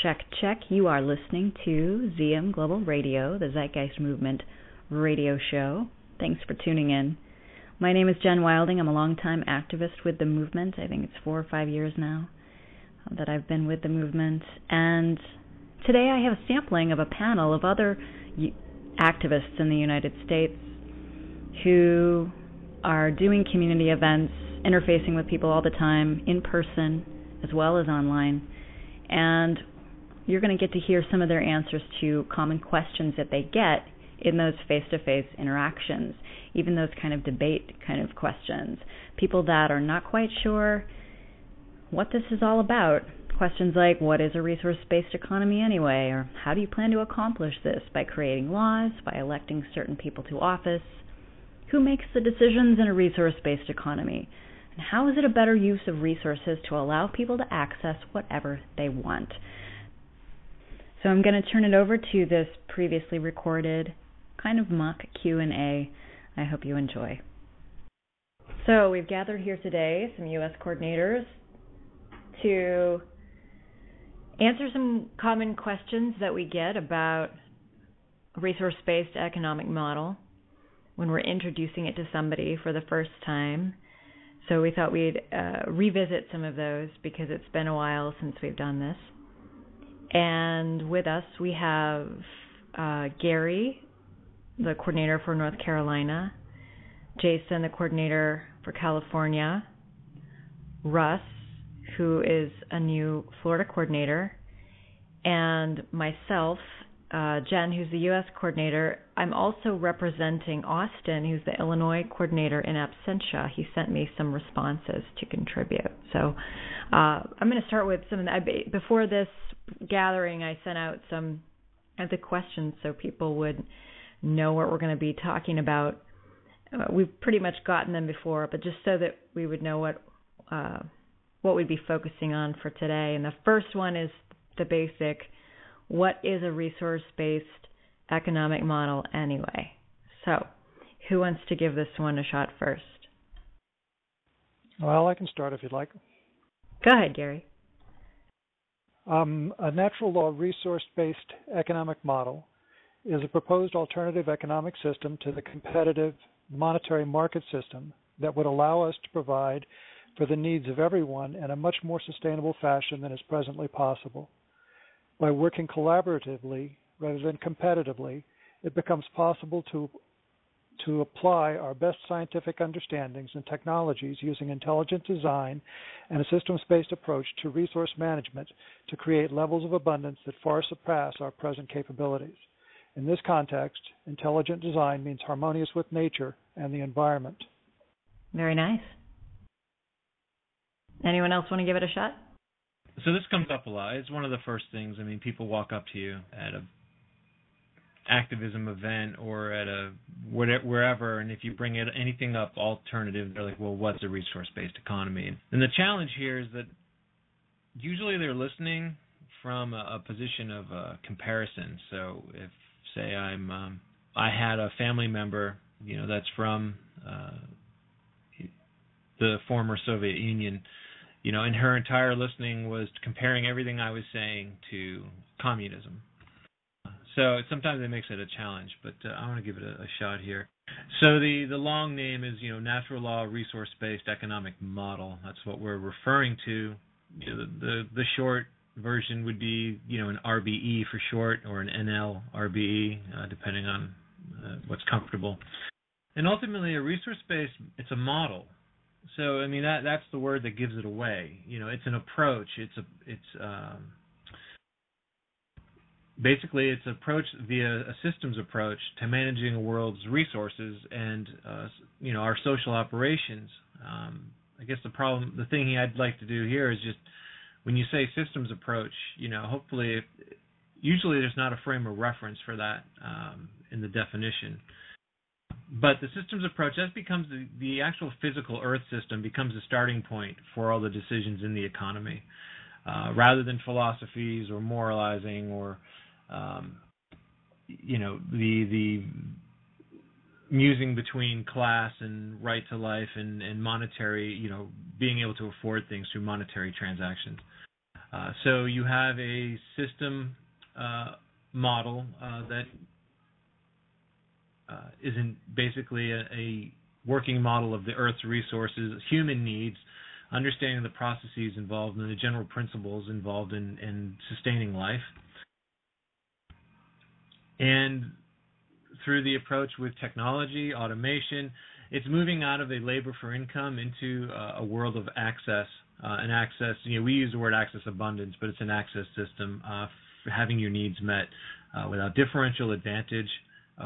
Check, check. You are listening to ZM Global Radio, the Zeitgeist Movement radio show. Thanks for tuning in. My name is Jen Wilding. I'm a longtime activist with the movement. I think it's 4 or 5 years now that I've been with the movement. And today I have a sampling of a panel of other activists in the United States who are doing community events, interfacing with people all the time, in person as well as online. And you're going to get to hear some of their answers to common questions that they get in those face-to-face interactions, even those kind of debate kind of questions. People that are not quite sure what this is all about. Questions like, what is a resource-based economy anyway? Or how do you plan to accomplish this? By creating laws? By electing certain people to office? Who makes the decisions in a resource-based economy? And how is it a better use of resources to allow people to access whatever they want? So I'm going to turn it over to this previously recorded kind of mock Q&A. I hope you enjoy. So we've gathered here today some U.S. coordinators to answer some common questions that we get about a resource-based economic model when we're introducing it to somebody for the first time. So we thought we'd revisit some of those because it's been a while since we've done this. And with us we have Gary, the coordinator for North Carolina, Jason, the coordinator for California, Russ, who is a new Florida coordinator, and myself, Jen, who's the U.S. coordinator. I'm also representing Austin, who's the Illinois coordinator in absentia. He sent me some responses to contribute. So I'm going to start with some of the, before this gathering, I sent out some of the questions so people would know what we're going to be talking about. We've pretty much gotten them before, but just so that we would know what we'd be focusing on for today. And the first one is the basic, what is a resource-based economic model anyway? So, who wants to give this one a shot first? Well, I can start if you'd like. Go ahead, Gary. A natural law resource-based economic model is a proposed alternative economic system to the competitive monetary market system that would allow us to provide for the needs of everyone in a much more sustainable fashion than is presently possible. By working collaboratively rather than competitively, it becomes possible to apply our best scientific understandings and technologies using intelligent design and a systems-based approach to resource management to create levels of abundance that far surpass our present capabilities. In this context, intelligent design means harmonious with nature and the environment. Very nice. Anyone else want to give it a shot? So this comes up a lot. It's one of the first things. I mean, people walk up to you at a activism event or at a wherever, and if you bring anything up alternative, they're like, well, what's a resource-based economy? And the challenge here is that usually they're listening from a position of comparison. So if, say, I had a family member, that's from the former Soviet Union, and her entire listening was comparing everything I was saying to communism. So sometimes it makes it a challenge, but I want to give it a shot here. So the long name is, Natural Law Resource-Based Economic Model. That's what we're referring to. The short version would be, an RBE for short, or an NLRBE, depending on what's comfortable. And ultimately, a resource-based, it's a model. So I mean that's the word that gives it away. It's an approach. Basically it's an approach via a systems approach to managing a world's resources and our social operations. I guess the thing I'd like to do here is just when you say systems approach, hopefully usually there's not a frame of reference for that in the definition. But the systems approach, that becomes the actual physical Earth system becomes the starting point for all the decisions in the economy, rather than philosophies or moralizing or, the musing between class and right to life and monetary, being able to afford things through monetary transactions. So you have a system model that isn't basically a working model of the Earth's resources, human needs, understanding the processes involved and the general principles involved in sustaining life. And through the approach with technology, automation, it's moving out of a labor for income into a world of access. An access, we use the word access abundance, but it's an access system for having your needs met without differential advantage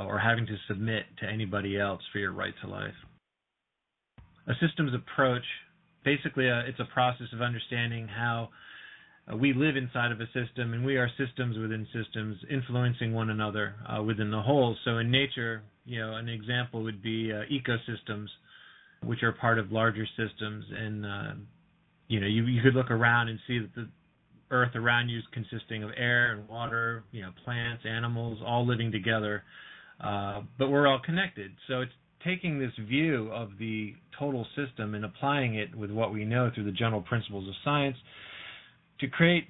or having to submit to anybody else for your right to life. A systems approach, basically it's a process of understanding how we live inside of a system, and we are systems within systems influencing one another within the whole. So in nature, an example would be ecosystems, which are part of larger systems. And, you could look around and see that the earth around you is consisting of air and water, plants, animals, all living together. But we're all connected. So it's taking this view of the total system and applying it with what we know through the general principles of science to create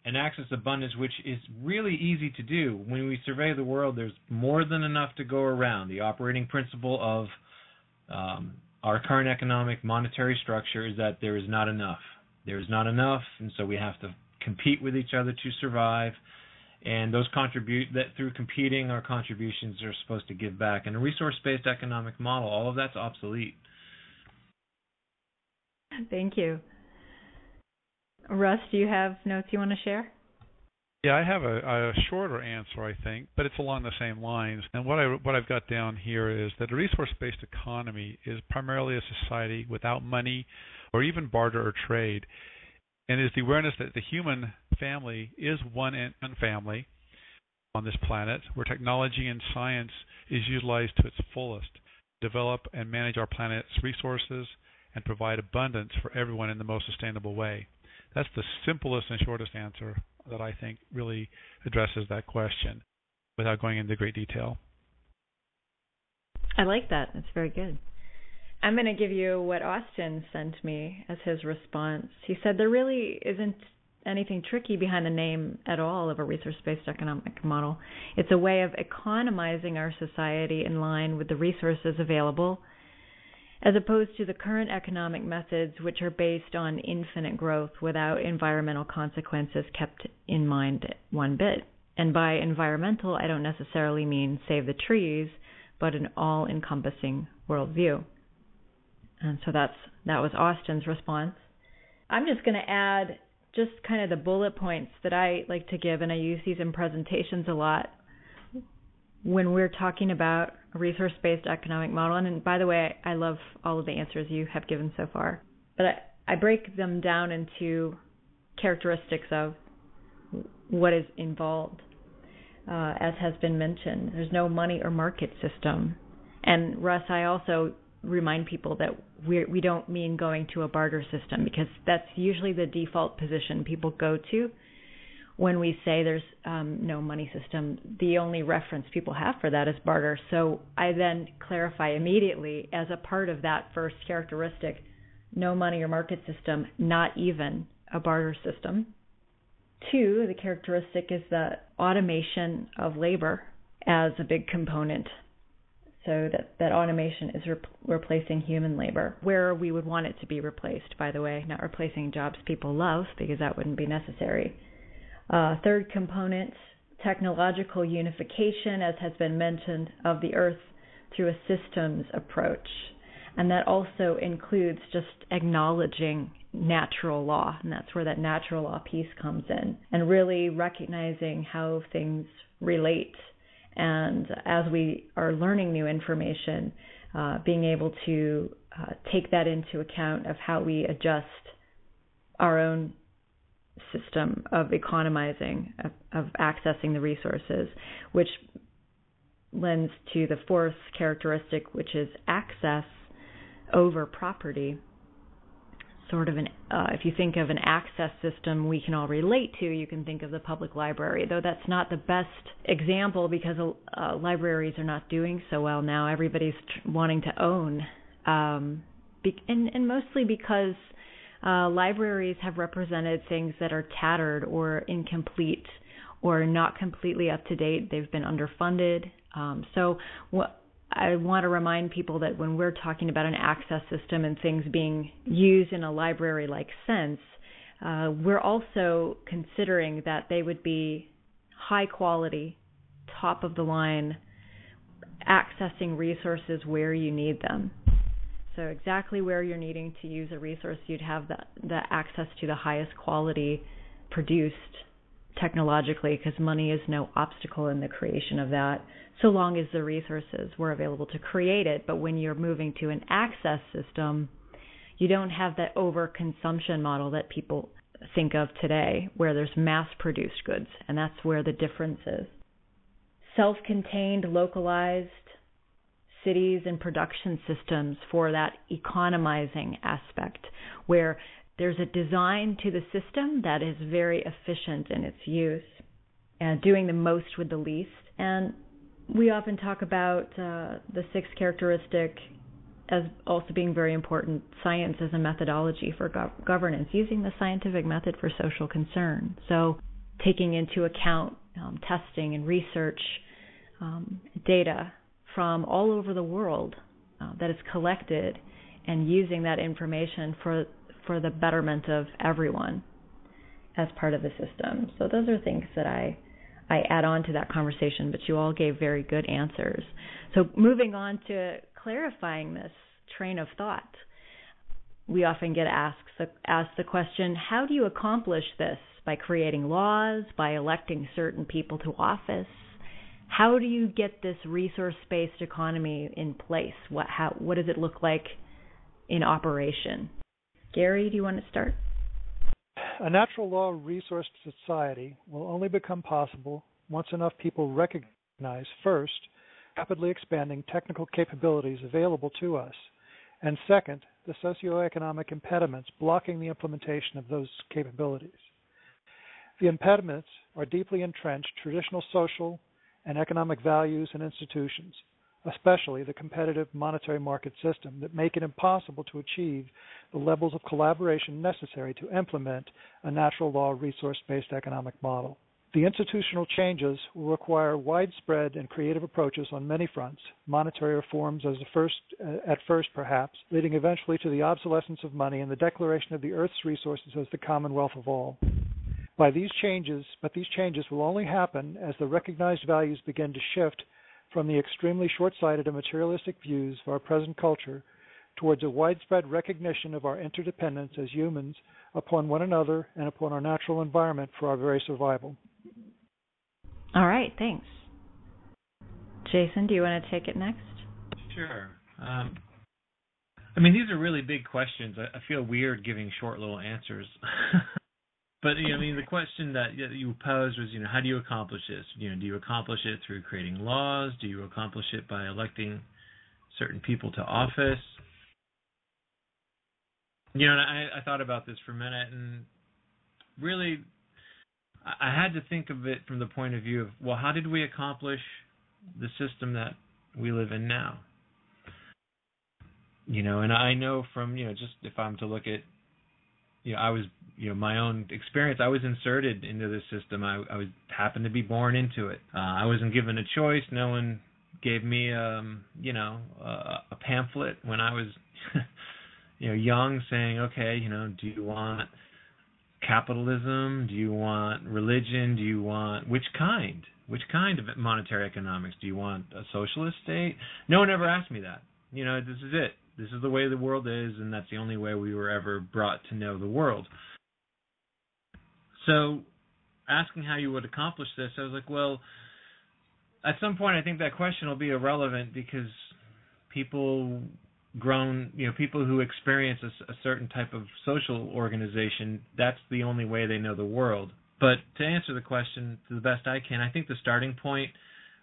an access abundance, which is really easy to do. When we survey the world, there's more than enough to go around. The operating principle of our current economic monetary structure is that there is not enough. There is not enough, and so we have to compete with each other to survive. And those through competing, our contributions are supposed to give back. In a resource-based economic model, all of that's obsolete. Thank you. Russ, do you have notes you want to share? Yeah, I have a shorter answer, I think, but it's along the same lines. And what I've got down here is that a resource-based economy is primarily a society without money or even barter or trade, and is the awareness that the human family is one family on this planet, where technology and science is utilized to its fullest to develop and manage our planet's resources and provide abundance for everyone in the most sustainable way. That's the simplest and shortest answer that I think really addresses that question without going into great detail. I like that. That's very good. I'm going to give you what Austin sent me as his response. He said there really isn't anything tricky behind the name at all of a resource-based economic model. It's a way of economizing our society in line with the resources available, as opposed to the current economic methods, which are based on infinite growth without environmental consequences kept in mind one bit. And by environmental, I don't necessarily mean save the trees, but an all-encompassing worldview. And so that was Austin's response. I'm just going to add just kind of the bullet points that I like to give, and I use these in presentations a lot when we're talking about a resource-based economic model. And by the way, I love all of the answers you have given so far. But I break them down into characteristics of what is involved. As has been mentioned, there's no money or market system. And Russ, I also remind people that we don't mean going to a barter system, because that's usually the default position people go to when we say there's no money system. The only reference people have for that is barter. So I then clarify immediately, as a part of that first characteristic, no money or market system, not even a barter system. 2, the characteristic is the automation of labor as a big component. So that automation is replacing human labor, where we would want it to be replaced, by the way, not replacing jobs people love, because that wouldn't be necessary. 3rd component, technological unification, as has been mentioned, of the earth through a systems approach. And that also includes just acknowledging natural law, and that's where that natural law piece comes in, and really recognizing how things relate. And as we are learning new information, being able to take that into account of how we adjust our own system of economizing, of accessing the resources, which lends to the 4th characteristic, which is access over property. Sort of if you think of an access system we can all relate to, you can think of the public library, though that's not the best example, because libraries are not doing so well now. Everybody's wanting to own, and mostly because libraries have represented things that are tattered or incomplete or not completely up to date. They've been underfunded. So what I want to remind people that when we're talking about an access system and things being used in a library-like sense, we're also considering that they would be high quality, top of the line, accessing resources where you need them. So exactly where you're needing to use a resource, you'd have the access to the highest quality produced technologically, because money is no obstacle in the creation of that, so long as the resources were available to create it. But when you're moving to an access system, you don't have that overconsumption model that people think of today, where there's mass-produced goods, and that's where the difference is. Self-contained, localized cities and production systems for that economizing aspect, where there's a design to the system that is very efficient in its use and doing the most with the least. And we often talk about the sixth characteristic as also being very important, science as a methodology for governance, using the scientific method for social concern. So taking into account testing and research data from all over the world that is collected, and using that information for the betterment of everyone as part of the system. So those are things that I add on to that conversation, but you all gave very good answers. So moving on to clarifying this train of thought, we often get asked the question, how do you accomplish this? By creating laws, by electing certain people to office? How do you get this resource-based economy in place? What does it look like in operation? Gary, do you want to start? A natural law resource society will only become possible once enough people recognize, first, rapidly expanding technical capabilities available to us, and second, the socioeconomic impediments blocking the implementation of those capabilities. The impediments are deeply entrenched traditional social and economic values and institutions, especially the competitive monetary market system, that make it impossible to achieve the levels of collaboration necessary to implement a natural law resource-based economic model. The institutional changes will require widespread and creative approaches on many fronts, monetary reforms at first perhaps, leading eventually to the obsolescence of money and the declaration of the Earth's resources as the commonwealth of all. But these changes will only happen as the recognized values begin to shift from the extremely short-sighted and materialistic views of our present culture towards a widespread recognition of our interdependence as humans upon one another and upon our natural environment for our very survival. All right, thanks. Jason, do you want to take it next? Sure. These are really big questions. I feel weird giving short little answers. But, the question that you posed was, how do you accomplish this? Do you accomplish it through creating laws? Do you accomplish it by electing certain people to office? And I thought about this for a minute, and really I had to think of it from the point of view of, well, how did we accomplish the system that we live in now? And I know from, just if I'm to look at, I was, my own experience, I was inserted into this system. I happened to be born into it. I wasn't given a choice. No one gave me, a pamphlet when I was, young, saying, okay, do you want capitalism? Do you want religion? Do you want, which kind of monetary economics? Do you want a socialist state? No one ever asked me that. This is it. This is the way the world is, and that's the only way we were ever brought to know the world. So asking how you would accomplish this, I was like, well, at some point I think that question will be irrelevant, because people who experience a certain type of social organization, that's the only way they know the world. But to answer the question to the best I can, I think the starting point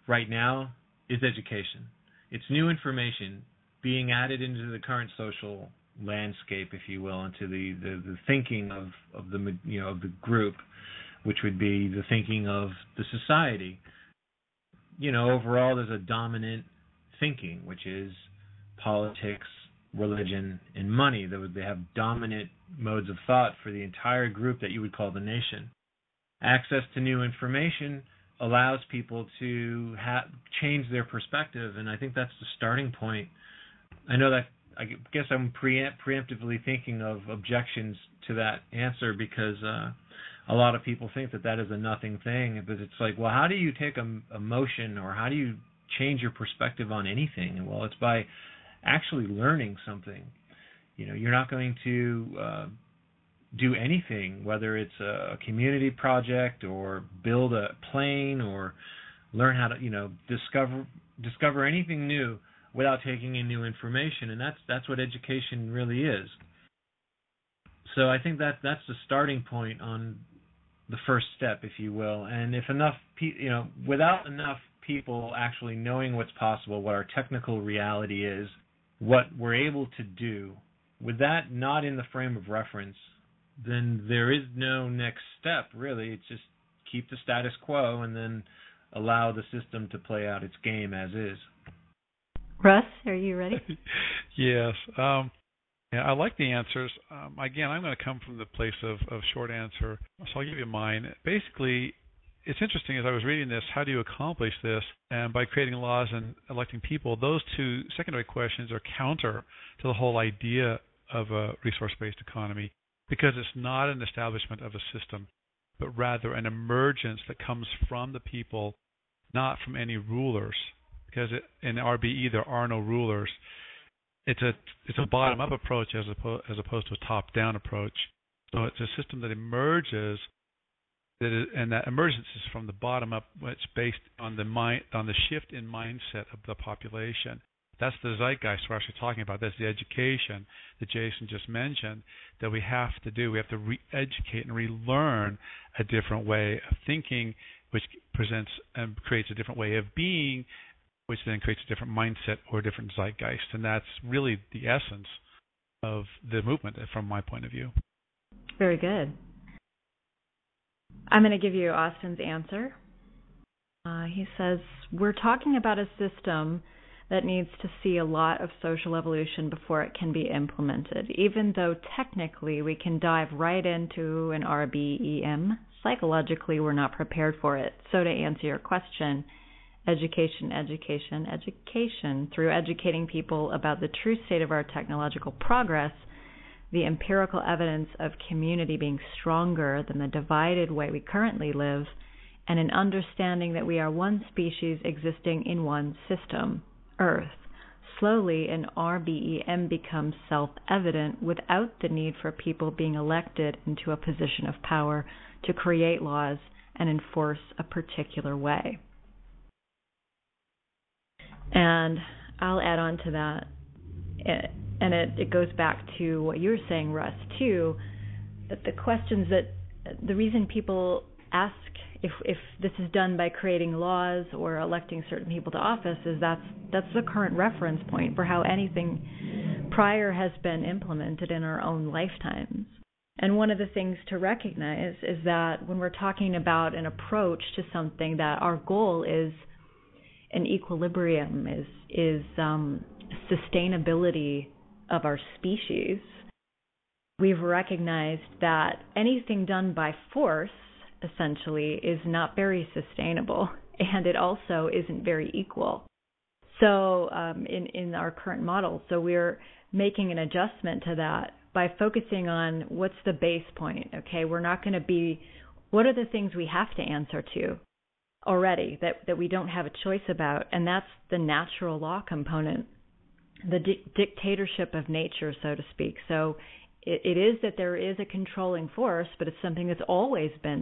right now is education. It's new information being added into the current social landscape, if you will, into the thinking of the group, which would be the thinking of the society. Overall there's a dominant thinking, which is politics, religion, and money. They have dominant modes of thought for the entire group that you would call the nation. Access to new information allows people to change their perspective, and I think that's the starting point. I know that I guess I'm preemptively thinking of objections to that answer because a lot of people think that is a nothing thing, but it's like, well, how do you take a motion, or how do you change your perspective on anything? Well, it's by actually learning something. You're not going to do anything, whether it's a community project or build a plane or learn how to, discover anything new without taking in new information, and that's what education really is. So I think that's the starting point on the first step, if you will. And if enough, without enough people actually knowing what's possible, what our technical reality is, what we're able to do, with that not in the frame of reference, then there is no next step, really. It's just keep the status quo and then allow the system to play out its game as is. Russ, are you ready? Yes. I like the answers. Again, I'm going to come from the place of short answer, so I'll give you mine. Basically, it's interesting, as I was reading this, how do you accomplish this? And by creating laws and electing people, those two secondary questions are counter to the whole idea of a resource-based economy, because it's not an establishment of a system, but rather an emergence that comes from the people, not from any rulers. Because in RBE there are no rulers. It's a bottom-up approach as opposed to a top-down approach. So it's a system that emerges, and that emergence is from the bottom up. It's based on the shift in mindset of the population. That's the zeitgeist we're actually talking about. That's the education that Jason just mentioned that we have to do. We have to re-educate and relearn a different way of thinking, which presents and creates a different way of being, which then creates a different mindset or a different zeitgeist. And that's really the essence of the movement from my point of view. Very good. I'm going to give you Austin's answer. He says, we're talking about a system that needs to see a lot of social evolution before it can be implemented. Even though technically we can dive right into an RBEM, psychologically we're not prepared for it. So to answer your question, education through educating people about the true state of our technological progress, the empirical evidence of community being stronger than the divided way we currently live, and an understanding that we are one species existing in one system, Earth. Slowly, an RBEM becomes self-evident without the need for people being elected into a position of power to create laws and enforce a particular way. And I'll add on to that, and it goes back to what you were saying, Russ, too, that the questions that the reason people ask if this is done by creating laws or electing certain people to office is that's the current reference point for how anything prior has been implemented in our own lifetimes. And one of the things to recognize is that when we're talking about an approach to something, that our goal is an equilibrium, is sustainability of our species. We've recognized that anything done by force essentially is not very sustainable, and it also isn't very equal. So in our current model, so we're making an adjustment to that by focusing on what's the base point. Okay, we're not going to be, what are the things we have to answer to already that we don't have a choice about, and that's the natural law component, the dictatorship of nature, so to speak. So it is that there is a controlling force, but it's something that's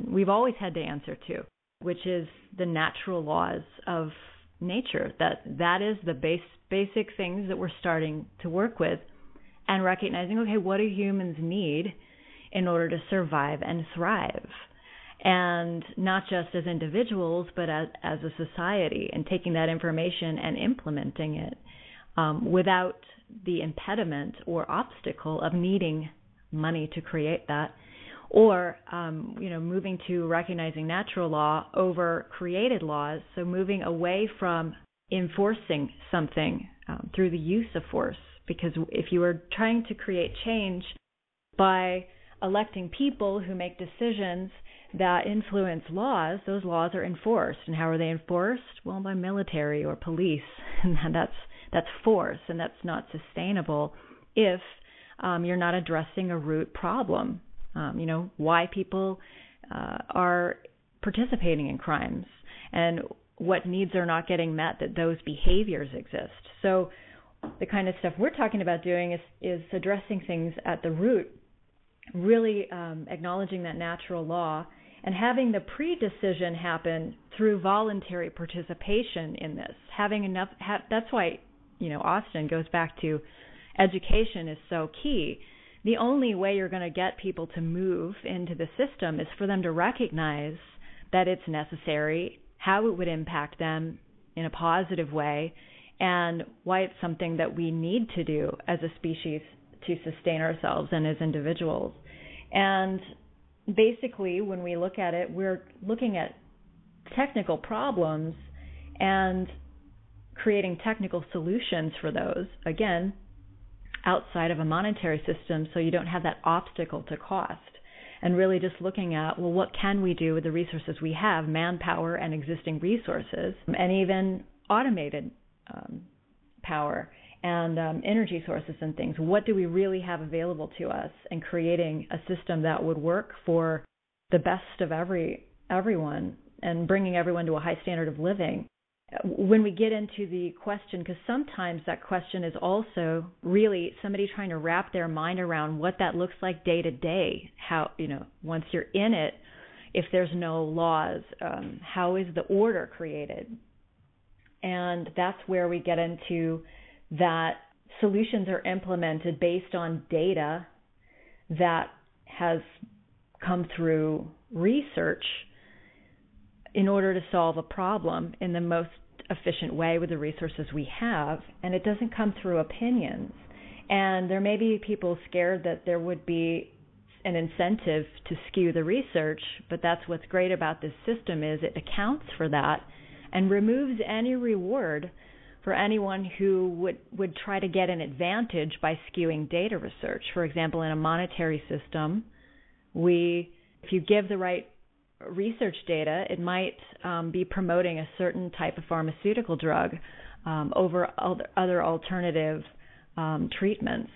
we've always had to answer to, which is the natural laws of nature. That is the basic things that we're starting to work with, and recognizing, okay, what do humans need in order to survive and thrive? And not just as individuals, but as a society, and taking that information and implementing it without the impediment or obstacle of needing money to create that, or moving to recognizing natural law over created laws. So moving away from enforcing something through the use of force, because if you are trying to create change By electing people who make decisions that influence laws, those laws are enforced. And how are they enforced? Well, by military or police. And that's force, and that's not sustainable if you're not addressing a root problem. Why people are participating in crimes and what needs are not getting met, that those behaviors exist. So the kind of stuff we're talking about doing is addressing things at the root, really acknowledging that natural law and having the pre-decision happen through voluntary participation in this. Having enough, that's why, Austin goes back to education is so key. The only way you're going to get people to move into the system is for them to recognize that it's necessary, how it would impact them in a positive way, and why it's something that we need to do as a species to sustain ourselves and as individuals. And basically, when we look at it, we're looking at technical problems and creating technical solutions for those, again, outside of a monetary system, so you don't have that obstacle to cost. And really just looking at, well, what can we do with the resources we have, manpower and existing resources, and even automated power and energy sources and things. What do we really have available to us, and creating a system that would work for the best of everyone and bringing everyone to a high standard of living. When we get into the question, because sometimes that question is also really somebody trying to wrap their mind around what that looks like day to day, how, once you're in it, if there's no laws, how is the order created? And that's where we get into that solutions are implemented based on data that has come through research in order to solve a problem in the most efficient way with the resources we have, and it doesn't come through opinions. And there may be people scared that there would be an incentive to skew the research, but that's what's great about this system is it accounts for that and removes any reward for anyone who would try to get an advantage by skewing data research. For example, in a monetary system, if you give the right research data, it might be promoting a certain type of pharmaceutical drug over other alternative treatments.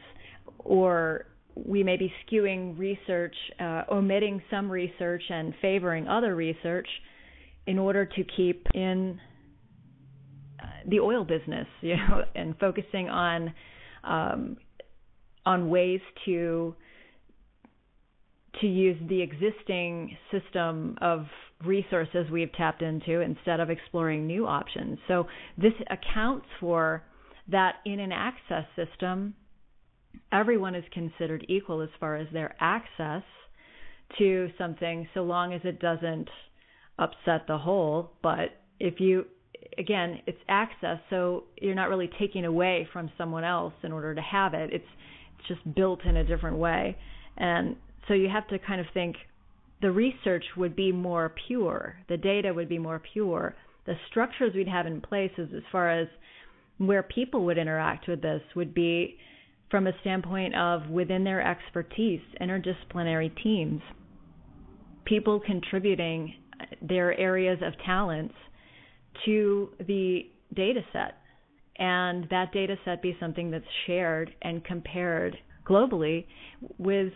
Or we may be skewing research, omitting some research and favoring other research in order to keep in the oil business, and focusing on ways to use the existing system of resources we've tapped into instead of exploring new options. So this accounts for that in an access system, everyone is considered equal as far as their access to something, so long as it doesn't upset the whole. But again, it's access, so you're not really taking away from someone else in order to have it. It's just built in a different way. And so you have to kind of think the research would be more pure, the data would be more pure, the structures we'd have in place as far as where people would interact with this would be from a standpoint of within their expertise, interdisciplinary teams, people contributing their areas of talents to the data set, and that data set be something that's shared and compared globally with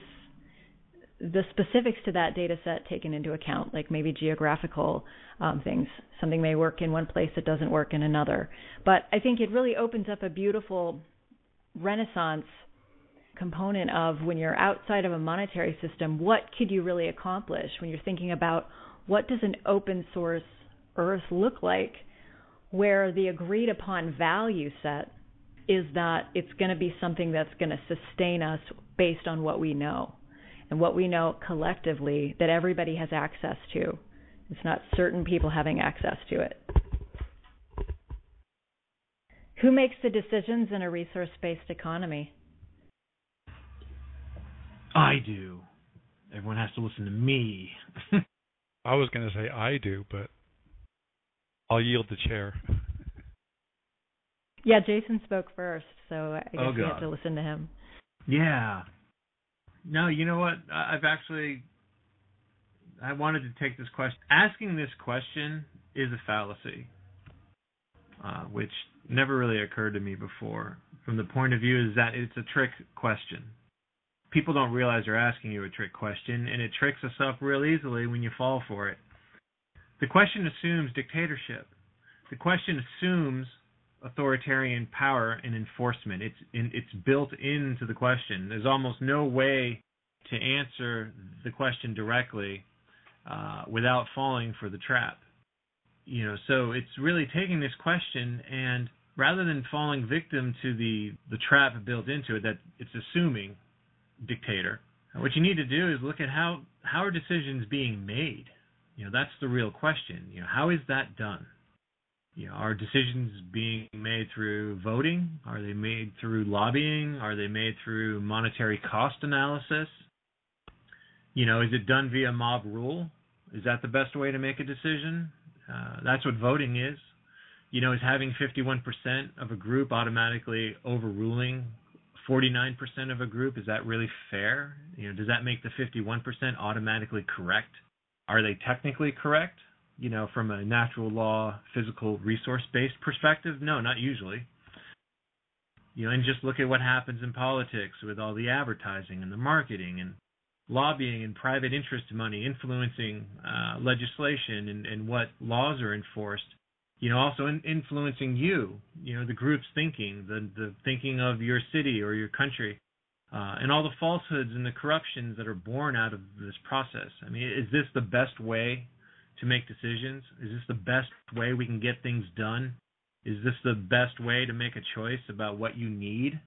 the specifics to that data set taken into account, like maybe geographical things. Something may work in one place that doesn't work in another. But I think it really opens up a beautiful renaissance component of when you're outside of a monetary system, what could you really accomplish when you're thinking about what does an open source Earth look like, where the agreed upon value set is that it's going to be something that's going to sustain us based on what we know. And what we know collectively that everybody has access to. It's not certain people having access to it. Who makes the decisions in a resource-based economy? I do. Everyone has to listen to me. I was going to say I do, but I'll yield the chair. Yeah, Jason spoke first, so I guess we have God. to listen to him. Yeah. No, you know what? I wanted to take this question. Asking this question is a fallacy, which never really occurred to me before. From the point of view is that it's a trick question. People don't realize they're asking you a trick question, and it tricks us up real easily when you fall for it. The question assumes dictatorship. The question assumes authoritarian power and enforcement. It's built into the question. There's almost no way to answer the question directly without falling for the trap. So it's really taking this question and rather than falling victim to the trap built into it that it's assuming dictator, what you need to do is look at how are decisions being made. That's the real question. How is that done? Are decisions being made through voting? Are they made through lobbying? Are they made through monetary cost analysis? Is it done via mob rule? Is that the best way to make a decision? That's what voting is. Is having 51% of a group automatically overruling 49% of a group, is that really fair? Does that make the 51% automatically correct? Are they technically correct? From a natural law, physical, resource-based perspective? No, not usually. And just look at what happens in politics with all the advertising and the marketing and lobbying and private interest money influencing legislation and what laws are enforced. Also influencing the group's thinking, the thinking of your city or your country, and all the falsehoods and the corruptions that are born out of this process. Is this the best way to make decisions? Is this the best way we can get things done? Is this the best way to make a choice about what you need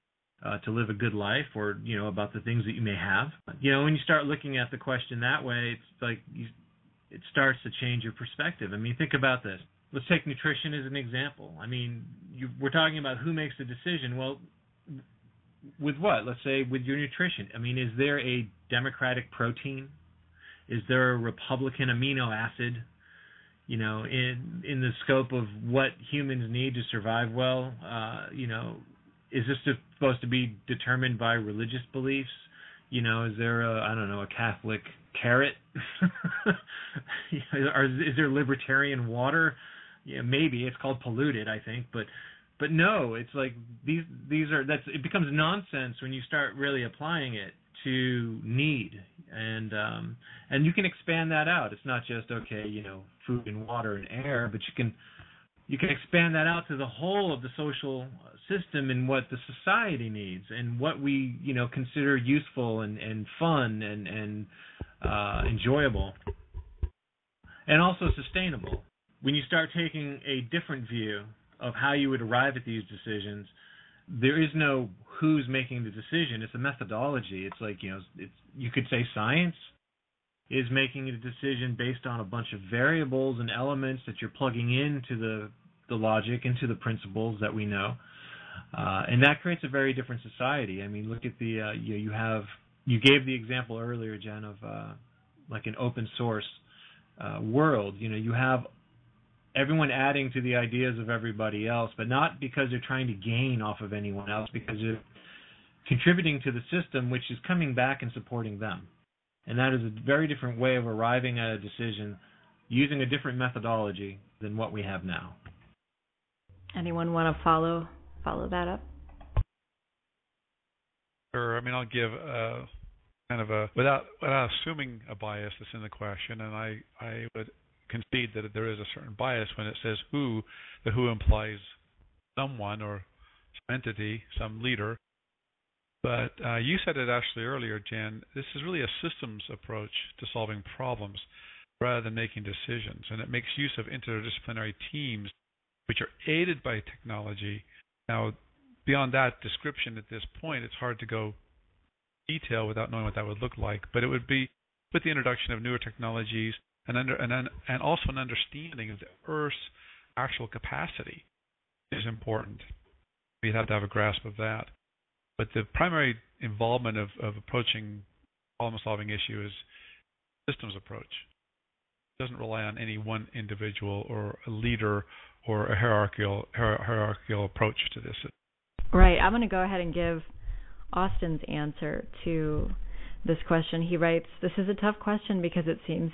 to live a good life, or about the things that you may have? When you start looking at the question that way, it's like it starts to change your perspective. Think about this. Let's take nutrition as an example. We're talking about who makes the decision. Well, with what? Let's say with your nutrition. Is there a Democratic protein? Is there a Republican amino acid? In the scope of what humans need to survive well? Is this supposed to be determined by religious beliefs? Is there a Catholic carrot? Is there libertarian water? Maybe it's called polluted, I think, but no, it's like it becomes nonsense when you start really applying it to need, and you can expand that out. It's not just food and water and air, but you can expand that out to the whole of the social system and what the society needs and what we consider useful and fun and enjoyable and also sustainable. When you start taking a different view of how you would arrive at these decisions, there is no who's making the decision. It's a methodology. It's like, you could say science is making a decision based on a bunch of variables and elements that you're plugging into the logic, into the principles that we know. And that creates a very different society. Look at you gave the example earlier, Jen, of like an open source world. You have everyone adding to the ideas of everybody else, but not because they're trying to gain off of anyone else, because they're contributing to the system, which is coming back and supporting them. And that is a very different way of arriving at a decision using a different methodology than what we have now. Anyone want to follow that up? Sure. I'll give kind of without assuming a bias that's in the question, and I would concede that there is a certain bias when it says who. The who implies someone or some entity, some leader. But you said it actually earlier, Jan. This is really a systems approach to solving problems rather than making decisions, and it makes use of interdisciplinary teams which are aided by technology. Now, beyond that description at this point, it's hard to go detail without knowing what that would look like. But it would be with the introduction of newer technologies and also an understanding of the Earth's actual capacity is important. We'd have to have a grasp of that. But the primary involvement of approaching problem-solving issue is systems approach. It doesn't rely on any one individual or a leader or a hierarchical approach to this. Right. I'm going to go ahead and give Austin's answer to this question. He writes, "This is a tough question because it seems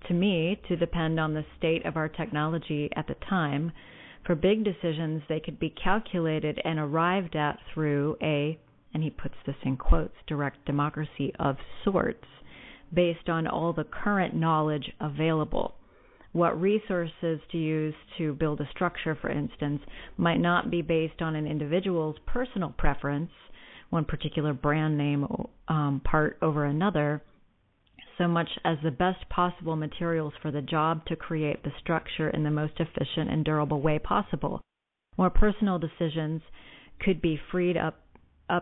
to me to depend on the state of our technology at the time. For big decisions, they could be calculated and arrived at through a," and he puts this in quotes, "direct democracy of sorts, based on all the current knowledge available. What resources to use to build a structure, for instance, might not be based on an individual's personal preference, one particular brand name part over another, so much as the best possible materials for the job to create the structure in the most efficient and durable way possible. More personal decisions could be freed up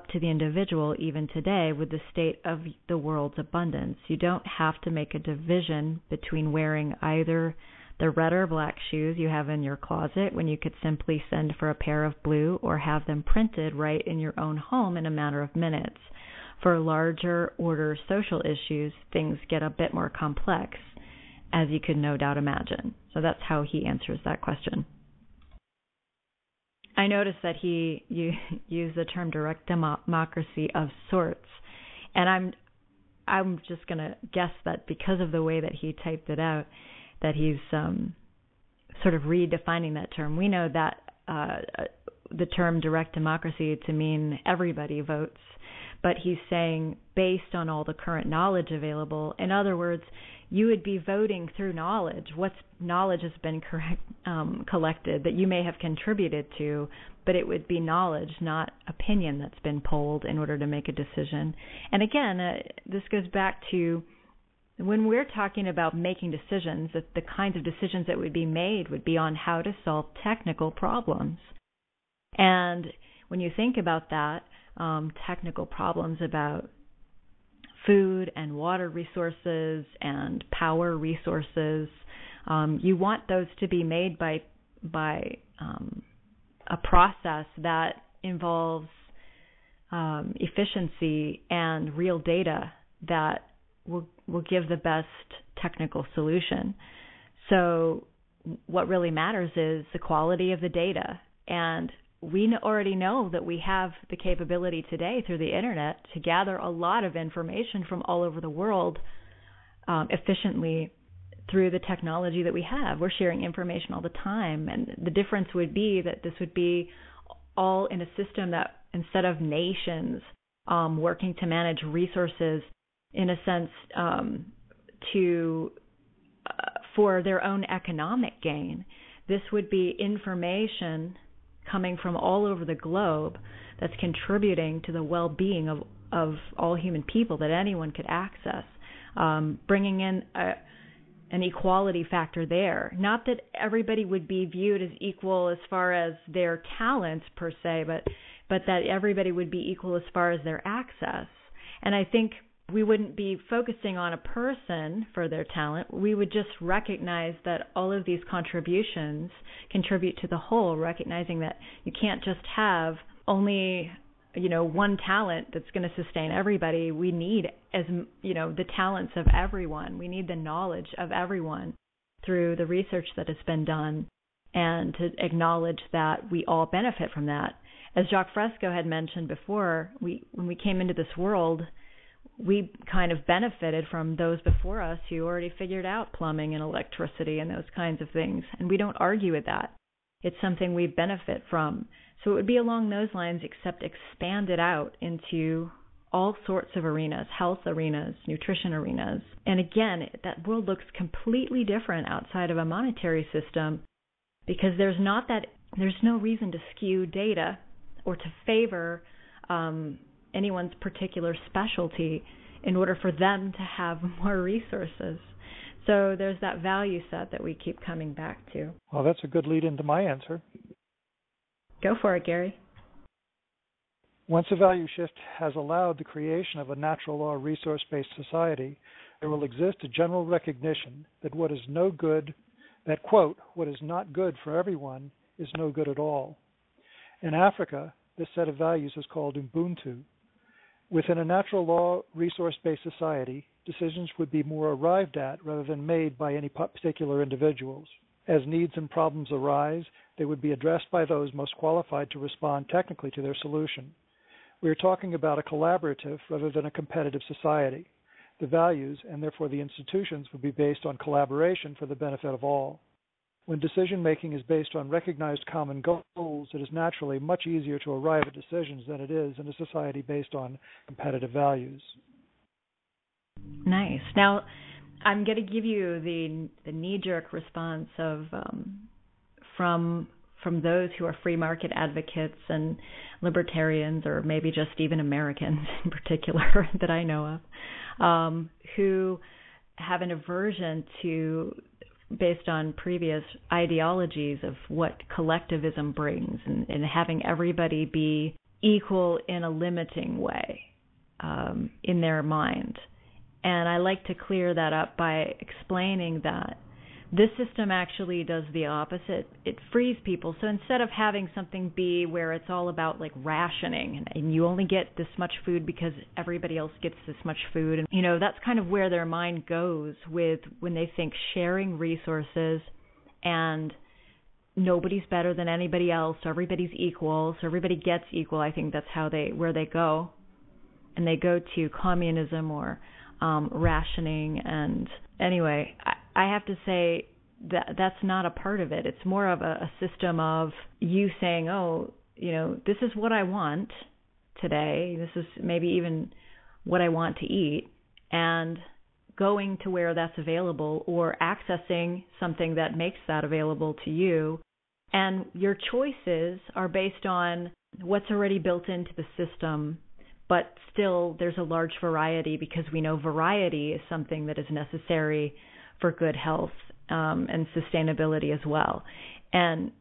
to the individual even today with the state of the world's abundance. You don't have to make a division between wearing either the red or black shoes you have in your closet when you could simply send for a pair of blue or have them printed right in your own home in a matter of minutes. For larger order social issues, things get a bit more complex, as you could no doubt imagine." So that's how he answers that question. I noticed that he used the term direct democracy of sorts, and I'm just going to guess that because of the way that he typed it out, that he's sort of redefining that term. We know that the term direct democracy to mean everybody votes, but he's saying based on all the current knowledge available. In other words, you would be voting through knowledge. What knowledge has been collected that you may have contributed to, but it would be knowledge, not opinion, that's been polled in order to make a decision. And again, this goes back to when we're talking about making decisions, that the kinds of decisions that would be made would be on how to solve technical problems. And when you think about that, technical problems about food and water resources and power resources, you want those to be made by a process that involves efficiency and real data that will give the best technical solution. So what really matters is the quality of the data. And we already know that we have the capability today through the internet to gather a lot of information from all over the world efficiently through the technology that we have. We're sharing information all the time, and the difference would be that this would be all in a system that instead of nations working to manage resources in a sense for their own economic gain, this would be information coming from all over the globe that's contributing to the well-being of all human people that anyone could access, bringing in an equality factor there. Not that everybody would be viewed as equal as far as their talents per se, but that everybody would be equal as far as their access. And I think we wouldn't be focusing on a person for their talent. We would just recognize that all of these contributions contribute to the whole, recognizing that you can't just have only, one talent that's going to sustain everybody. We need, the talents of everyone. We need the knowledge of everyone through the research that has been done, and to acknowledge that we all benefit from that. As Jacques Fresco had mentioned before, when we came into this world, we kind of benefited from those before us who already figured out plumbing and electricity and those kinds of things. And we don't argue with that. It's something we benefit from. So it would be along those lines, except expanded out into all sorts of arenas, health arenas, nutrition arenas. And again, that world looks completely different outside of a monetary system, because there's no reason to skew data or to favor anyone's particular specialty in order for them to have more resources. So there's that value set that we keep coming back to. Well, that's a good lead into my answer. Go for it, Gary. Once a value shift has allowed the creation of a natural law resource-based society, there will exist a general recognition that what is no good, that, quote, what is not good for everyone is no good at all. In Africa, this set of values is called Ubuntu. Within a natural law resource-based society, decisions would be more arrived at rather than made by any particular individuals. As needs and problems arise, they would be addressed by those most qualified to respond technically to their solution. We are talking about a collaborative rather than a competitive society. The values, and therefore the institutions, would be based on collaboration for the benefit of all. When decision-making is based on recognized common goals, it is naturally much easier to arrive at decisions than it is in a society based on competitive values. Nice. Now, I'm going to give you the knee-jerk response of from those who are free market advocates and libertarians, or maybe just even Americans in particular that I know of, who have an aversion to, based on previous ideologies of what collectivism brings, and having everybody be equal in a limiting way in their mind. And I like to clear that up by explaining that this system actually does the opposite. It frees people. So instead of having something be where it's all about like rationing and you only get this much food because everybody else gets this much food, and that's kind of where their mind goes with when they think sharing resources and nobody's better than anybody else, so everybody's equal, so everybody gets equal. I think that's where they go. And they go to communism or rationing. And anyway, I have to say that that's not a part of it. It's more of a system of you saying, this is what I want today. This is maybe even what I want to eat, and going to where that's available or accessing something that makes that available to you. And your choices are based on what's already built into the system. But still, there's a large variety, because we know variety is something that is necessary for good health and sustainability as well. And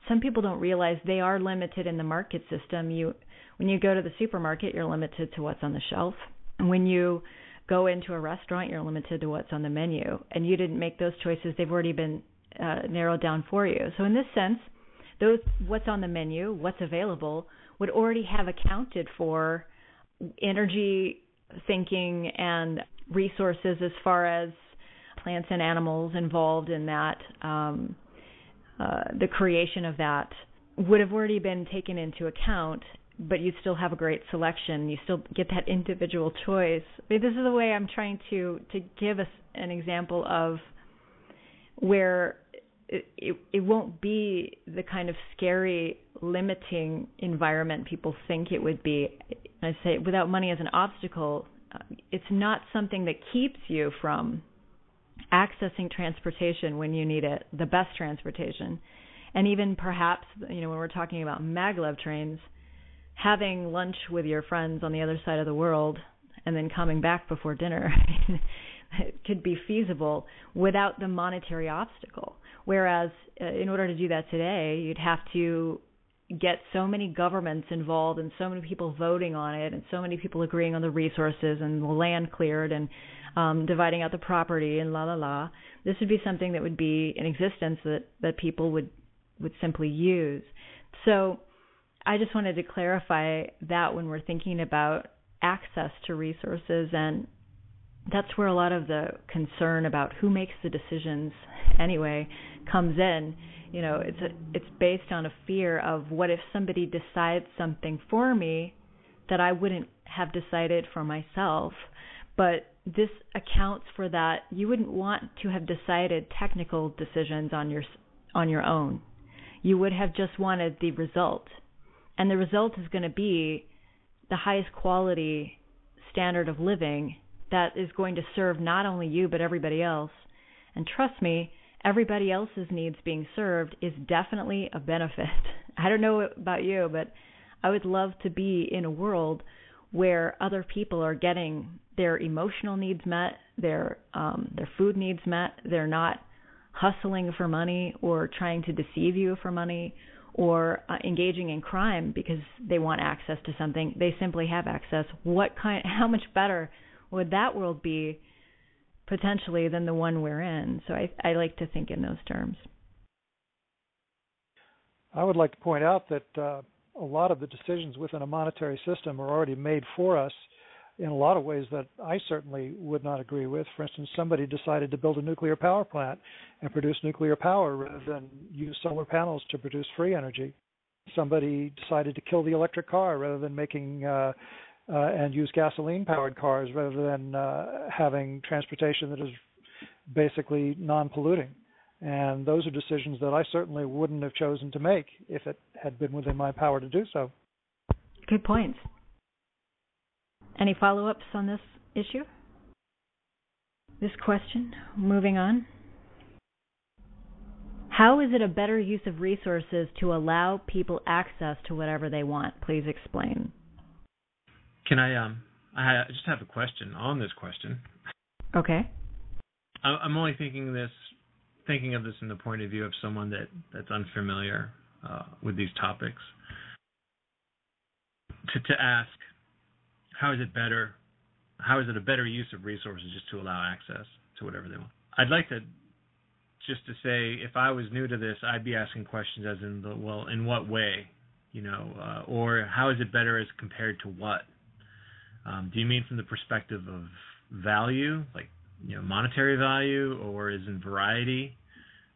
some people don't realize they are limited in the market system. When you go to the supermarket, you're limited to what's on the shelf. And when you go into a restaurant, you're limited to what's on the menu. And you didn't make those choices. They've already been narrowed down for you. So in this sense, what's on the menu, what's available, would already have accounted for energy, thinking, and resources as far as plants and animals involved in that. The creation of that would have already been taken into account, but you'd still have a great selection. You still get that individual choice. I mean, this is the way I'm trying to give us an example of where it won't be the kind of scary, limiting environment people think it would be. I say, without money as an obstacle, it's not something that keeps you from accessing transportation when you need it, the best transportation. And even perhaps, when we're talking about maglev trains, having lunch with your friends on the other side of the world and then coming back before dinner, it could be feasible without the monetary obstacle. Whereas in order to do that today, you'd have to get so many governments involved and so many people voting on it and so many people agreeing on the resources and the land cleared and dividing out the property and la. This would be something that would be in existence that people would simply use. So I just wanted to clarify that when we're thinking about access to resources, and that's where a lot of the concern about who makes the decisions anyway comes in. It's based on a fear of, what if somebody decides something for me that I wouldn't have decided for myself? But this accounts for that. You wouldn't want to have decided technical decisions on your own. You would have just wanted the result. And the result is going to be the highest quality standard of living that is going to serve not only you but everybody else. And trust me, everybody else's needs being served is definitely a benefit. I don't know about you, but I would love to be in a world where other people are getting their emotional needs met, their food needs met. They're not hustling for money or trying to deceive you for money or engaging in crime because they want access to something. They simply have access. How much better would that world be potentially than the one we're in? So I like to think in those terms. I would like to point out that a lot of the decisions within a monetary system are already made for us in a lot of ways that I certainly would not agree with. For instance, somebody decided to build a nuclear power plant and produce nuclear power rather than use solar panels to produce free energy. somebody decided to kill the electric car rather than making and use gasoline-powered cars rather than having transportation that is basically non-polluting. And those are decisions that I certainly wouldn't have chosen to make if it had been within my power to do so. Good points. Any follow-ups on this issue? This question, moving on. How is it a better use of resources to allow people access to whatever they want? Please explain. Can I just have a question on this question. Okay. I'm only thinking of this from the point of view of someone that's unfamiliar with these topics. To ask, how is it a better use of resources just to allow access to whatever they want? I'd like to just to say, if I was new to this, I'd be asking questions as in, in what way, or how is it better as compared to what? Do you mean from the perspective of value, like monetary value, or is in variety,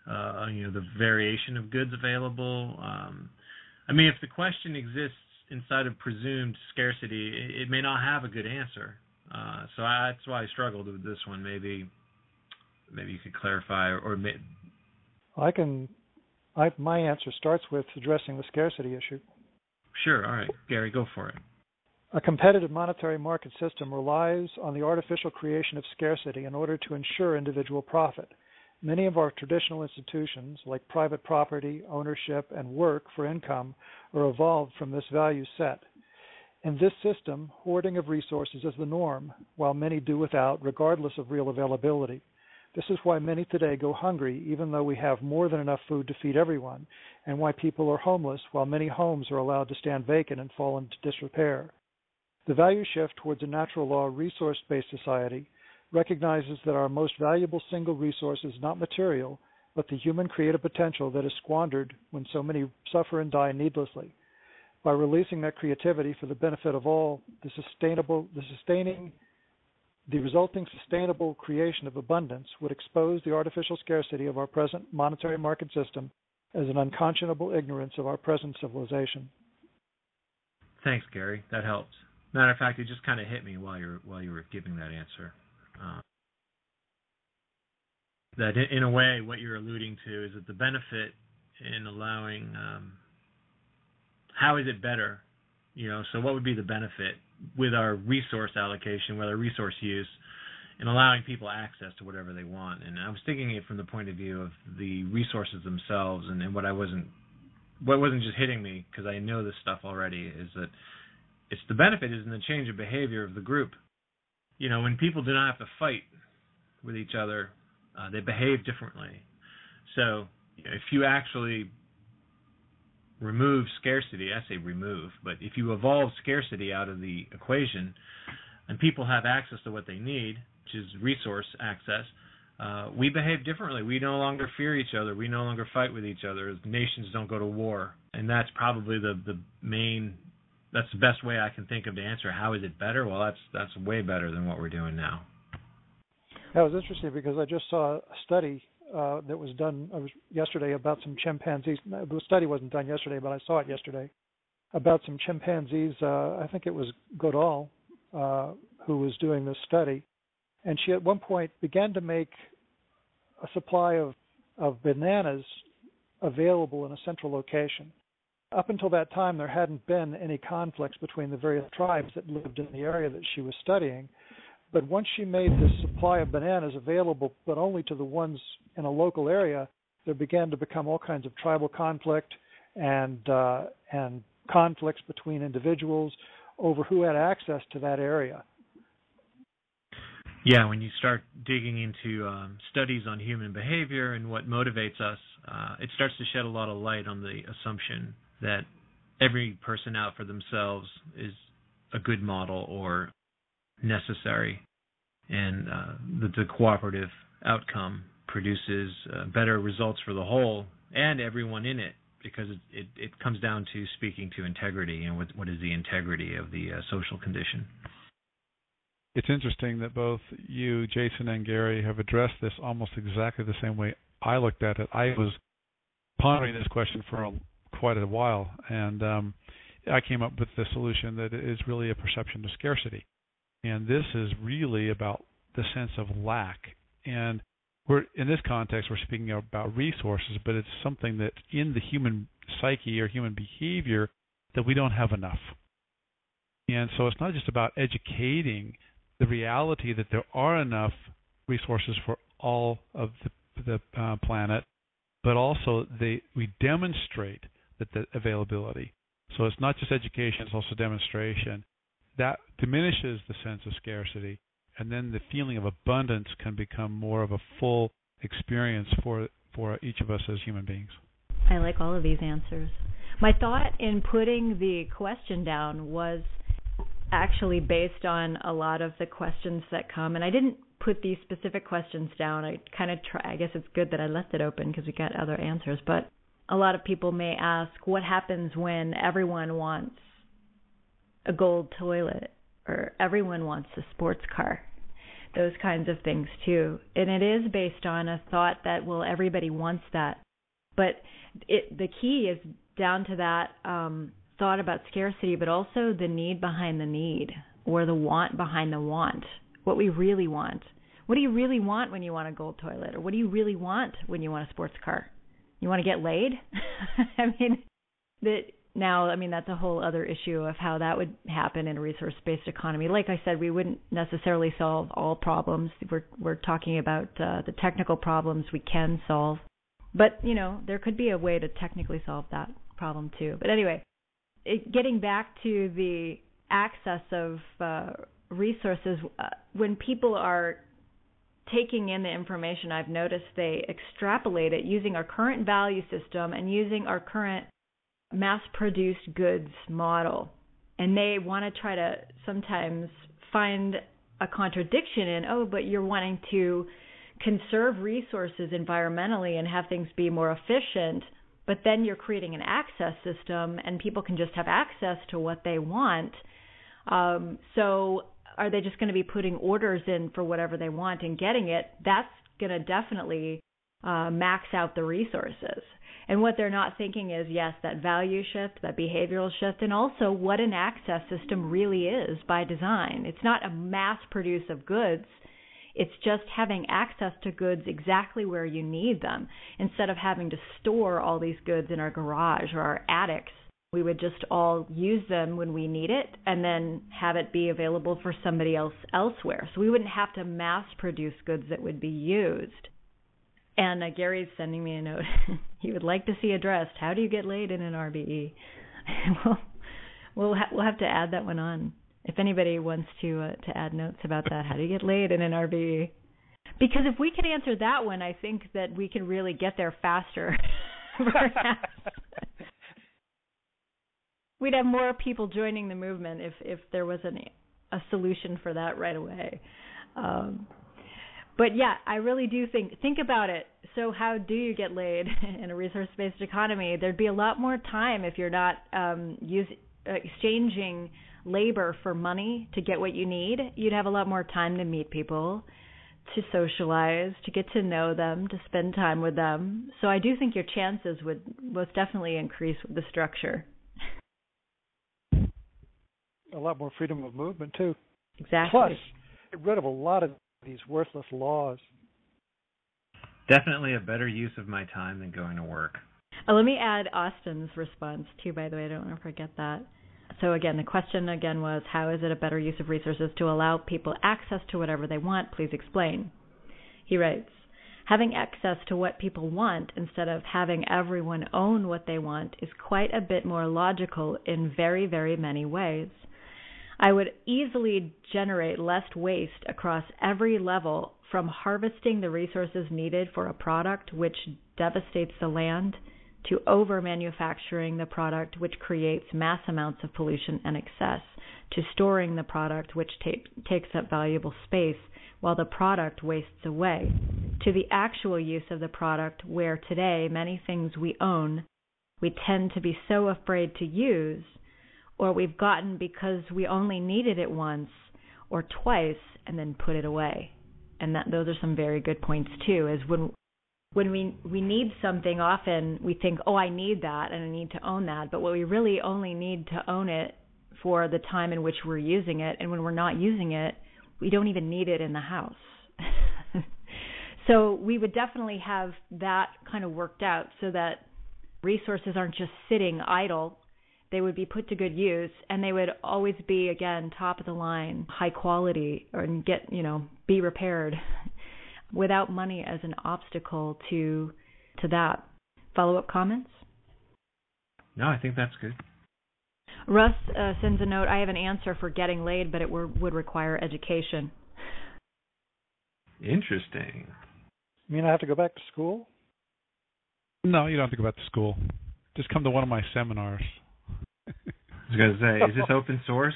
the variation of goods available? If the question exists inside of presumed scarcity, it may not have a good answer. So that's why I struggled with this one. Maybe you could clarify, or my answer starts with addressing the scarcity issue. Sure. All right, Gary, go for it. A competitive monetary market system relies on the artificial creation of scarcity in order to ensure individual profit. Many of our traditional institutions, like private property, ownership, and work for income, are evolved from this value set. In this system, hoarding of resources is the norm, while many do without, regardless of real availability. This is why many today go hungry, even though we have more than enough food to feed everyone, and why people are homeless, while many homes are allowed to stand vacant and fall into disrepair. The value shift towards a natural law resource-based society recognizes that our most valuable single resource is not material, but the human creative potential that is squandered when so many suffer and die needlessly. By releasing that creativity for the benefit of all, the resulting sustainable creation of abundance would expose the artificial scarcity of our present monetary market system as an unconscionable ignorance of our present civilization. Thanks, Gary. That helps. Matter of fact, it just kind of hit me while you were giving that answer. That in a way, what you're alluding to is that the benefit in allowing, how is it better? So what would be the benefit with our resource allocation, with our resource use, and allowing people access to whatever they want? And I was thinking it from the point of view of the resources themselves, and what wasn't just hitting me, because I know this stuff already, is that it's the benefit is in the change of behavior of the group. When people do not have to fight with each other, they behave differently. So if you actually remove scarcity, I say remove, but if you evolve scarcity out of the equation and people have access to what they need, which is resource access, we behave differently. We no longer fear each other. We no longer fight with each other. Nations don't go to war. And that's probably that's the best way I can think of to answer. How is it better? Well, that's way better than what we're doing now. That was interesting because I just saw a study that was done yesterday about some chimpanzees. The study wasn't done yesterday, but I saw it yesterday, about some chimpanzees. I think it was Godal who was doing this study. And she at one point began to make a supply of bananas available in a central location. Up until that time, there hadn't been any conflicts between the various tribes that lived in the area that she was studying. But once she made this supply of bananas available, but only to the ones in a local area, there began to become all kinds of tribal conflict and conflicts between individuals over who had access to that area. Yeah, when you start digging into studies on human behavior and what motivates us, it starts to shed a lot of light on the assumption that every person out for themselves is a good model or necessary, and that the cooperative outcome produces better results for the whole and everyone in it, because it comes down to speaking to integrity and what is the integrity of the social condition. It's interesting that both you, Jason, and Gary have addressed this almost exactly the same way I looked at it. I was pondering this question for quite a while, and I came up with the solution that is really a perception of scarcity. And this is really about the sense of lack. And in this context, we're speaking about resources, but it's something that in the human psyche or human behavior that we don't have enough. And so it's not just about educating the reality that there are enough resources for all of the planet, but also we demonstrate that the availability. So it's not just education, it's also demonstration. That diminishes the sense of scarcity, and then the feeling of abundance can become more of a full experience for each of us as human beings. I like all of these answers. My thought in putting the question down was actually based on a lot of the questions that come, and I didn't put these specific questions down. I kind of I guess it's good that I left it open because we got other answers, but a lot of people may ask, what happens when everyone wants a gold toilet or everyone wants a sports car? Those kinds of things too. And it is based on a thought that, well, everybody wants that. But the key is down to that thought about scarcity, but also the need behind the need, or the want behind the want, what we really want. What do you really want when you want a gold toilet? Or what do you really want when you want a sports car? You want to get laid? That's a whole other issue of how that would happen in a resource-based economy. Like I said, we wouldn't necessarily solve all problems. We're talking about the technical problems we can solve. But, there could be a way to technically solve that problem too. But anyway, getting back to the access of resources, when people are taking in the information, I've noticed they extrapolate it using our current value system and using our current mass-produced goods model. And they want to try to sometimes find a contradiction in, but you're wanting to conserve resources environmentally and have things be more efficient, but then you're creating an access system and people can just have access to what they want. So are they just going to be putting orders in for whatever they want and getting it? That's going to definitely max out the resources. And what they're not thinking is, yes, that value shift, that behavioral shift, and also what an access system really is by design. It's not a mass produce of goods. It's just having access to goods exactly where you need them. Instead of having to store all these goods in our garage or our attics, we would just all use them when we need it and then have it be available for somebody else elsewhere. So we wouldn't have to mass produce goods that would be used. And Gary's sending me a note. He would like to see addressed, how do you get laid in an RBE? We'll have to add that one on. If anybody wants to add notes about that, how do you get laid in an RBE? Because if we could answer that one, I think that we could really get there faster. We'd have more people joining the movement if there was a solution for that right away. But yeah, I really do think about it. So how do you get laid in a resource-based economy? There'd be a lot more time if you're not exchanging labor for money to get what you need. You'd have a lot more time to meet people, to socialize, to get to know them, to spend time with them. So I do think your chances would most definitely increase with the structure. A lot more freedom of movement, too. Exactly. Plus, get rid of a lot of these worthless laws. Definitely a better use of my time than going to work. Let me add Austin's response, too, by the way. I don't want to forget that. So, again, the question, was, how is it a better use of resources to allow people access to whatever they want? Please explain. He writes, having access to what people want instead of having everyone own what they want is quite a bit more logical in very, very many ways. I would easily generate less waste across every level, from harvesting the resources needed for a product which devastates the land to over-manufacturing the product which creates mass amounts of pollution and excess, to storing the product which takes up valuable space while the product wastes away, to the actual use of the product where today many things we own we tend to be so afraid to use, or we've gotten because we only needed it once or twice and then put it away. And those are some very good points too, is when when we need something, often we think, oh, I need that and I need to own that. But what we really only need to own it for the time in which we're using it. And when we're not using it, we don't even need it in the house. So we would definitely have that kind of worked out so that resources aren't just sitting idle. They would be put to good use, and they would always be, again, top of the line, high quality, and be repaired without money as an obstacle to that. Follow-up comments? No, I think that's good. Russ sends a note, I have an answer for getting laid, but it would require education. Interesting. You mean I have to go back to school? No, you don't have to go back to school. Just come to one of my seminars. I was going to say, is this open source?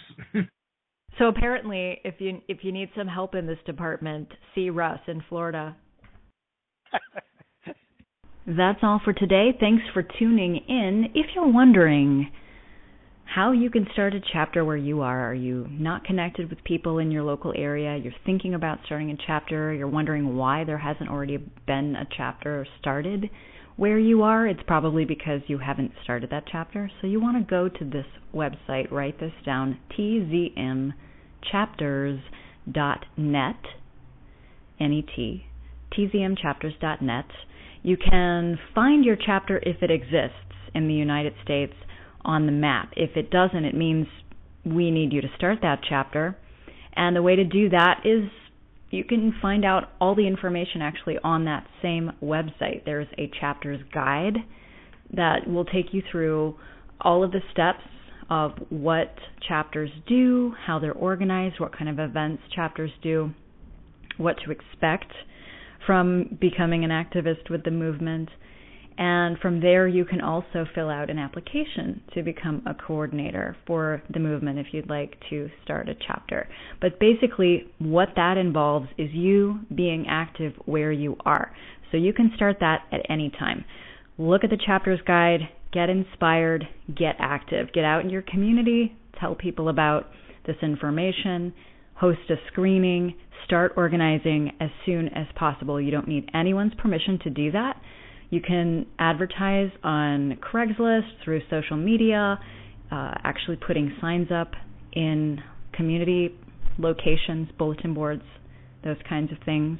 So apparently, if you need some help in this department, see Russ in Florida. That's all for today. Thanks for tuning in. If you're wondering how you can start a chapter where you are you not connected with people in your local area, you're thinking about starting a chapter, you're wondering why there hasn't already been a chapter started where you are, it's probably because you haven't started that chapter. So you want to go to this website, write this down, tzmchapters.net, N-E-T, tzmchapters.net. You can find your chapter if it exists in the United States on the map. If it doesn't, it means we need you to start that chapter. And the way to do that is you can find out all the information actually on that same website. There's a chapters guide that will take you through all of the steps of what chapters do, how they're organized, what kind of events chapters do, what to expect from becoming an activist with the movement. And from there, you can also fill out an application to become a coordinator for the movement if you'd like to start a chapter. But basically, what that involves is you being active where you are. So you can start that at any time. Look at the chapters guide, get inspired, get active. Get out in your community, tell people about this information, host a screening, start organizing as soon as possible. You don't need anyone's permission to do that. You can advertise on Craigslist, through social media, actually putting signs up in community locations, bulletin boards, those kinds of things.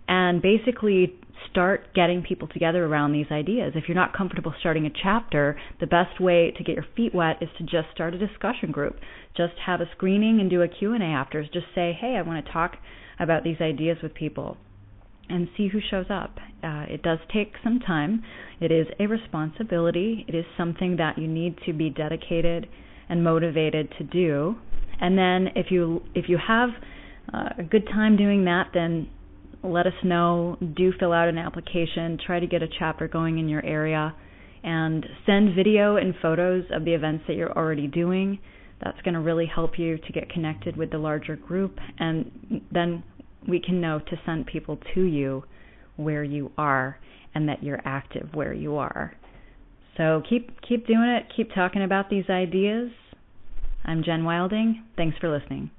And basically start getting people together around these ideas. If you're not comfortable starting a chapter, the best way to get your feet wet is to just start a discussion group. Just have a screening and do a Q&A after. Just say, hey, I want to talk about these ideas with people, and see who shows up. It does take some time. It is a responsibility. It is something that you need to be dedicated and motivated to do. And then if you have a good time doing that, then let us know. Do fill out an application. Try to get a chapter going in your area, and send video and photos of the events that you're already doing. That's going to really help you to get connected with the larger group, and then we can know to send people to you where you are and that you're active where you are. So keep doing it. Keep talking about these ideas. I'm Jen Wilding. Thanks for listening.